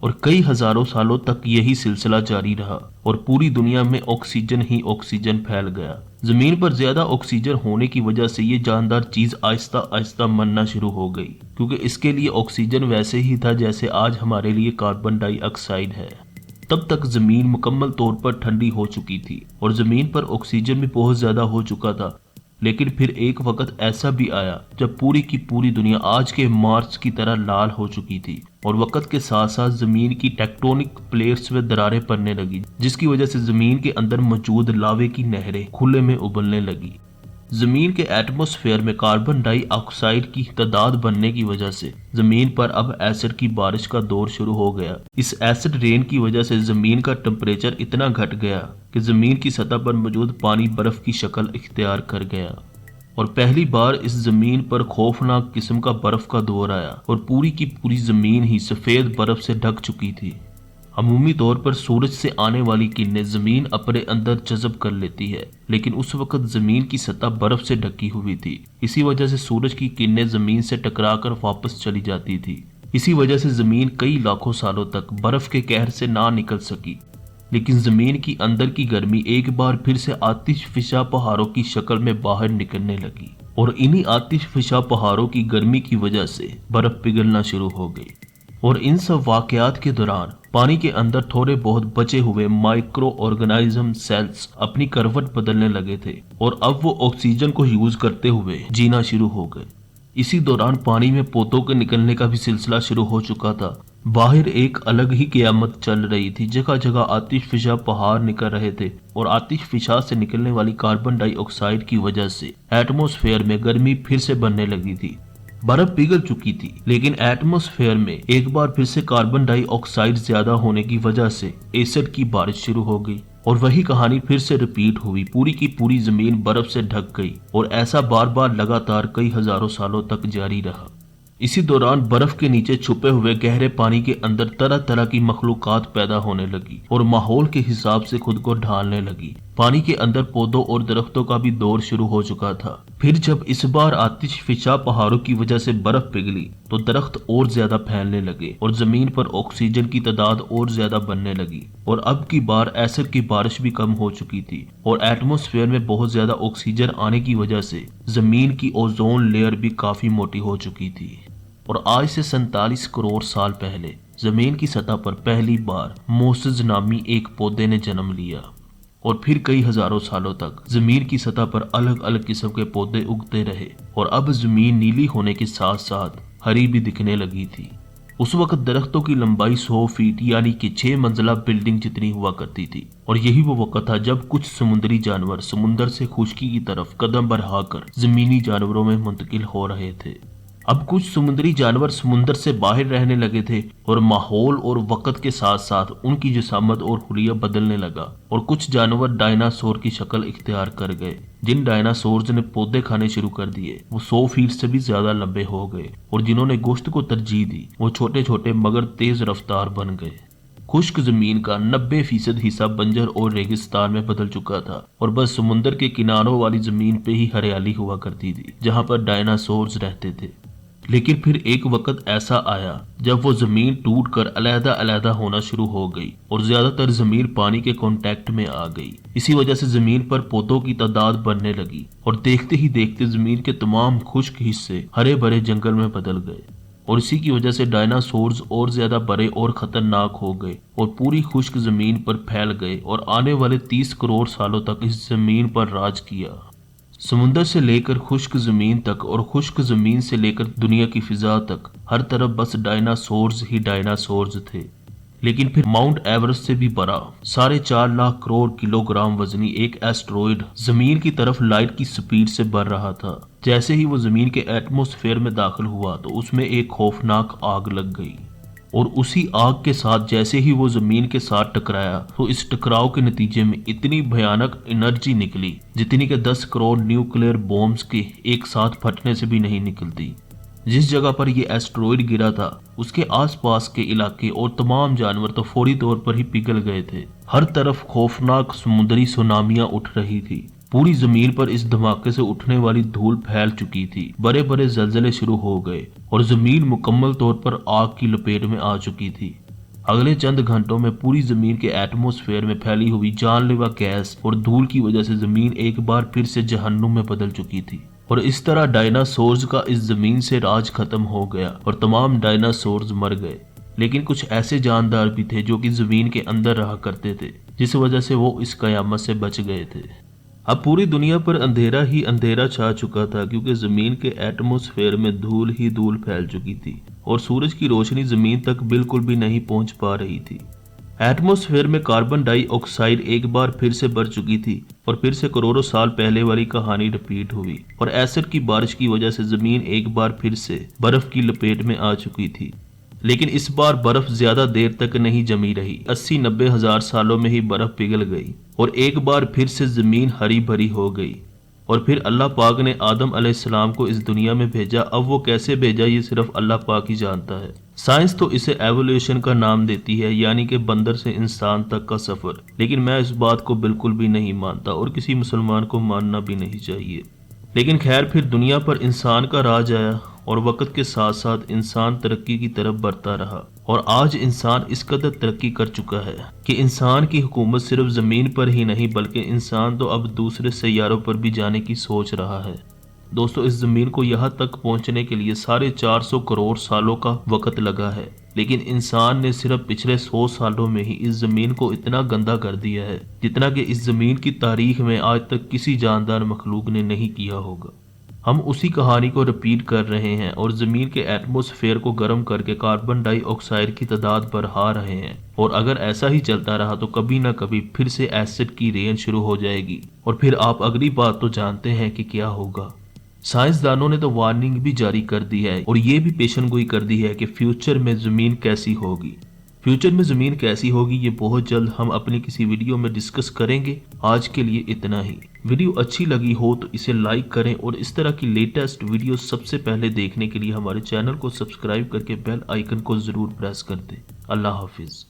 اور کئی ہزاروں سالوں تک یہی سلسلہ جاری رہا اور پوری دنیا میں آکسیجن ہی آکسیجن پھیل گیا۔ زمین پر زیادہ آکسیجن ہونے کی وجہ سے یہ جاندار چیز آہستہ آہستہ مرنا شروع ہو گئی، کیونکہ اس کے لیے آکسیجن ویسے ہی تھا جیسے آج ہمارے لیے کاربن ڈائی آکسائیڈ ہے۔ تب تک زمین مکمل طور پر ٹھنڈی ہو چکی تھی اور زمین پر آکسیجن بھی بہت زیادہ ہو چکا تھا، لیکن پھر ایک وقت ایسا بھی آیا جب پوری کی پوری دنیا آج کے مارس کی طرح لال ہو چکی تھی اور وقت کے ساتھ ساتھ زمین کی ٹیکٹونک پلیٹس میں دراریں پڑنے لگی، جس کی وجہ سے زمین کے اندر موجود لاوے کی نہریں کھلے میں ابلنے لگی۔ زمین کے ایٹماسفیئر میں کاربن ڈائی آکسائیڈ کی تعداد بڑھنے کی وجہ سے زمین پر اب ایسڈ کی بارش کا دور شروع ہو گیا۔ اس ایسڈ رین کی وجہ سے زمین کا ٹمپریچر اتنا گھٹ گیا کہ زمین کی سطح پر موجود پانی برف کی شکل اختیار کر گیا اور پہلی بار اس زمین پر خوفناک قسم کا برف کا دور آیا اور پوری کی پوری زمین ہی سفید برف سے ڈھک چکی تھی۔ عمومی طور پر سورج سے آنے والی کرنیں زمین اپنے اندر جذب کر لیتی ہے، لیکن اس وقت زمین کی سطح برف سے ڈھکی ہوئی تھی، اسی وجہ سے سورج کی کرنیں زمین سے ٹکرا کر واپس چلی جاتی تھی۔ اسی وجہ سے زمین کئی لاکھوں سالوں تک برف کے قہر سے نہ نکل سکی، لیکن زمین کی اندر کی گرمی ایک بار پھر سے آتش فشاں پہاڑوں کی شکل میں باہر نکلنے لگی اور انہی آتش فشاں پہاڑوں کی گرمی کی وجہ سے برف پگھلنا شروع ہو گئی۔ اور ان سب واقعات کے دوران پانی کے اندر تھوڑے بہت بچے ہوئے مائکرو آرگنائزم سیلز اپنی کروٹ بدلنے لگے تھے اور اب وہ آکسیجن کو یوز کرتے ہوئے جینا شروع ہو گئے۔ اسی دوران پانی میں پودوں کے نکلنے کا بھی سلسلہ شروع ہو چکا تھا۔ باہر ایک الگ ہی قیامت چل رہی تھی، جگہ جگہ آتش فشاں پہاڑ نکل رہے تھے اور آتش فشاں سے نکلنے والی کاربن ڈائی آکسائیڈ کی وجہ سے ایٹماسفیئر میں گرمی پھر سے بڑھنے لگی تھی۔ برف پگھل چکی تھی، لیکن ایٹماسفیئر میں ایک بار پھر سے کاربن ڈائی آکسائیڈ زیادہ ہونے کی وجہ سے ایسڈ کی بارش شروع ہو گئی اور وہی کہانی پھر سے ریپیٹ ہوئی۔ پوری کی پوری زمین برف سے ڈھک گئی اور ایسا بار بار لگاتار کئی ہزاروں سالوں تک جاری رہا۔ اسی دوران برف کے نیچے چھپے ہوئے گہرے پانی کے اندر طرح طرح کی مخلوقات پیدا ہونے لگی اور ماحول کے حساب سے خود کو ڈھالنے لگی۔ پانی کے اندر پودوں اور درختوں کا بھی دور شروع ہو چکا تھا۔ پھر جب اس بار آتش فشاں پہاڑوں کی وجہ سے برف پگھلی تو درخت اور زیادہ پھیلنے لگے اور زمین پر آکسیجن کی تعداد اور زیادہ بڑھنے لگی اور اب کی بار ایسڈ کی بارش بھی کم ہو چکی تھی اور ایٹماسفیئر میں بہت زیادہ آکسیجن آنے کی وجہ سے زمین کی اوزون لیئر بھی کافی موٹی ہو چکی تھی۔ اور آج سے 47 کروڑ سال پہلے زمین کی سطح پر پہلی بار موسز نامی ایک پودے نے جنم لیا اور پھر کئی ہزاروں سالوں تک زمین کی سطح پر الگ الگ قسم کے پودے اگتے رہے اور اب زمین نیلی ہونے کے ساتھ ساتھ ہری بھی دکھنے لگی تھی۔ اس وقت درختوں کی لمبائی 100 فیٹ یعنی کہ 6 منزلہ بلڈنگ جتنی ہوا کرتی تھی اور یہی وہ وقت تھا جب کچھ سمندری جانور سمندر سے خشکی کی طرف قدم بڑھا کر زمینی جانوروں میں منتقل ہو رہے تھے۔ اب کچھ سمندری جانور سمندر سے باہر رہنے لگے تھے اور ماحول اور وقت کے ساتھ ساتھ ان کی جسامت اور حلیہ بدلنے لگا اور کچھ جانور ڈائناسور کی شکل اختیار کر گئے۔ جن ڈائناسورز نے پودے کھانے شروع کر دیے وہ 100 فیٹ سے بھی زیادہ لمبے ہو گئے اور جنہوں نے گوشت کو ترجیح دی وہ چھوٹے چھوٹے مگر تیز رفتار بن گئے۔ خشک زمین کا 90% حصہ بنجر اور ریگستان میں بدل چکا تھا اور بس سمندر کے کناروں والی زمین پہ ہی ہریالی ہوا کرتی تھی جہاں پر ڈائناسورز رہتے تھے۔ لیکن پھر ایک وقت ایسا آیا جب وہ زمین ٹوٹ کر علیحدہ علیحدہ ہونا شروع ہو گئی اور زیادہ تر زمین پانی کے کانٹیکٹ میں آ گئی۔ اسی وجہ سے زمین پر پودوں کی تعداد بڑھنے لگی اور دیکھتے ہی دیکھتے زمین کے تمام خشک حصے ہرے بھرے جنگل میں بدل گئے اور اسی کی وجہ سے ڈائناسورز اور زیادہ بڑے اور خطرناک ہو گئے اور پوری خشک زمین پر پھیل گئے اور آنے والے 30 کروڑ سالوں تک اس زمین پر راج کیا۔ سمندر سے لے کر خشک زمین تک اور خشک زمین سے لے کر دنیا کی فضا تک ہر طرف بس ڈائناسورز ہی ڈائناسورز تھے۔ لیکن پھر ماؤنٹ ایورسٹ سے بھی بڑا 4.5 لاکھ کروڑ کلو گرام وزنی ایک ایسٹروئڈ زمین کی طرف لائٹ کی سپیڈ سے بڑھ رہا تھا۔ جیسے ہی وہ زمین کے ایٹماسفیئر میں داخل ہوا تو اس میں ایک خوفناک آگ لگ گئی اور اسی آگ کے ساتھ جیسے ہی وہ زمین کے ساتھ ٹکرایا تو اس ٹکراؤ کے نتیجے میں اتنی بھیانک انرجی نکلی جتنی کہ 10 کروڑ نیوکلیئر بومز کے ایک ساتھ پھٹنے سے بھی نہیں نکلتی۔ جس جگہ پر یہ ایسٹروئڈ گرا تھا اس کے آس پاس کے علاقے اور تمام جانور تو فوری طور پر ہی پگھل گئے تھے۔ ہر طرف خوفناک سمندری سونامیاں اٹھ رہی تھی۔ پوری زمین پر اس دھماکے سے اٹھنے والی دھول پھیل چکی تھی۔ بڑے بڑے زلزلے شروع ہو گئے اور زمین مکمل طور پر آگ کی لپیٹ میں آ چکی تھی۔ اگلے چند گھنٹوں میں پوری زمین کے ایٹموسفیئر میں پھیلی ہوئی جان لیوا گیس اور دھول کی وجہ سے زمین ایک بار پھر سے جہنم میں بدل چکی تھی، اور اس طرح ڈائناسورز کا اس زمین سے راج ختم ہو گیا اور تمام ڈائناسورز مر گئے۔ لیکن کچھ ایسے جاندار بھی تھے جو کہ زمین کے اندر رہا کرتے تھے، جس وجہ سے وہ اس قیامت سے بچ گئے تھے۔ اب پوری دنیا پر اندھیرا ہی اندھیرا چھا چکا تھا، کیونکہ زمین کے ایٹموسفیئر میں دھول ہی دھول پھیل چکی تھی اور سورج کی روشنی زمین تک بالکل بھی نہیں پہنچ پا رہی تھی۔ ایٹموسفیئر میں کاربن ڈائی آکسائڈ ایک بار پھر سے بڑھ چکی تھی اور پھر سے کروڑوں سال پہلے والی کہانی رپیٹ ہوئی، اور ایسڈ کی بارش کی وجہ سے زمین ایک بار پھر سے برف کی لپیٹ میں آ چکی تھی۔ لیکن اس بار برف زیادہ دیر تک نہیں جمی رہی، 80-90 ہزار سالوں میں ہی برف پگھل گئی اور ایک بار پھر سے زمین ہری بھری ہو گئی۔ اور پھر اللہ پاک نے آدم علیہ السلام کو اس دنیا میں بھیجا۔ اب وہ کیسے بھیجا یہ صرف اللہ پاک ہی جانتا ہے۔ سائنس تو اسے ایوولوشن کا نام دیتی ہے، یعنی کہ بندر سے انسان تک کا سفر، لیکن میں اس بات کو بالکل بھی نہیں مانتا اور کسی مسلمان کو ماننا بھی نہیں چاہیے۔ لیکن خیر، پھر دنیا پر انسان کا راج آیا اور وقت کے ساتھ ساتھ انسان ترقی کی طرف بڑھتا رہا، اور آج انسان اس قدر ترقی کر چکا ہے کہ انسان کی حکومت صرف زمین پر ہی نہیں بلکہ انسان تو اب دوسرے سیاروں پر بھی جانے کی سوچ رہا ہے۔ دوستو، اس زمین کو یہاں تک پہنچنے کے لیے 450 کروڑ سالوں کا وقت لگا ہے، لیکن انسان نے صرف پچھلے 100 سالوں میں ہی اس زمین کو اتنا گندا کر دیا ہے جتنا کہ اس زمین کی تاریخ میں آج تک کسی جاندار مخلوق نے نہیں کیا ہوگا۔ ہم اسی کہانی کو رپیٹ کر رہے ہیں اور زمین کے ایٹموسفیئر کو گرم کر کے کاربن ڈائی آکسائڈ کی تعداد بڑھا رہے ہیں، اور اگر ایسا ہی چلتا رہا تو کبھی نہ کبھی پھر سے ایسڈ کی رین شروع ہو جائے گی، اور پھر آپ اگلی بات تو جانتے ہیں کہ کیا ہوگا۔ سائنسدانوں نے تو وارننگ بھی جاری کر دی ہے اور یہ بھی پیشن گوئی کر دی ہے کہ فیوچر میں زمین کیسی ہوگی۔ فیوچر میں زمین کیسی ہوگی یہ بہت جلد ہم اپنی کسی ویڈیو میں ڈسکس کریں گے۔ آج کے لیے اتنا ہی۔ ویڈیو اچھی لگی ہو تو اسے لائک کریں اور اس طرح کی لیٹسٹ ویڈیو سب سے پہلے دیکھنے کے لیے ہمارے چینل کو سبسکرائب کر کے بیل آئیکن کو ضرور پریس کر دیں۔ اللہ حافظ۔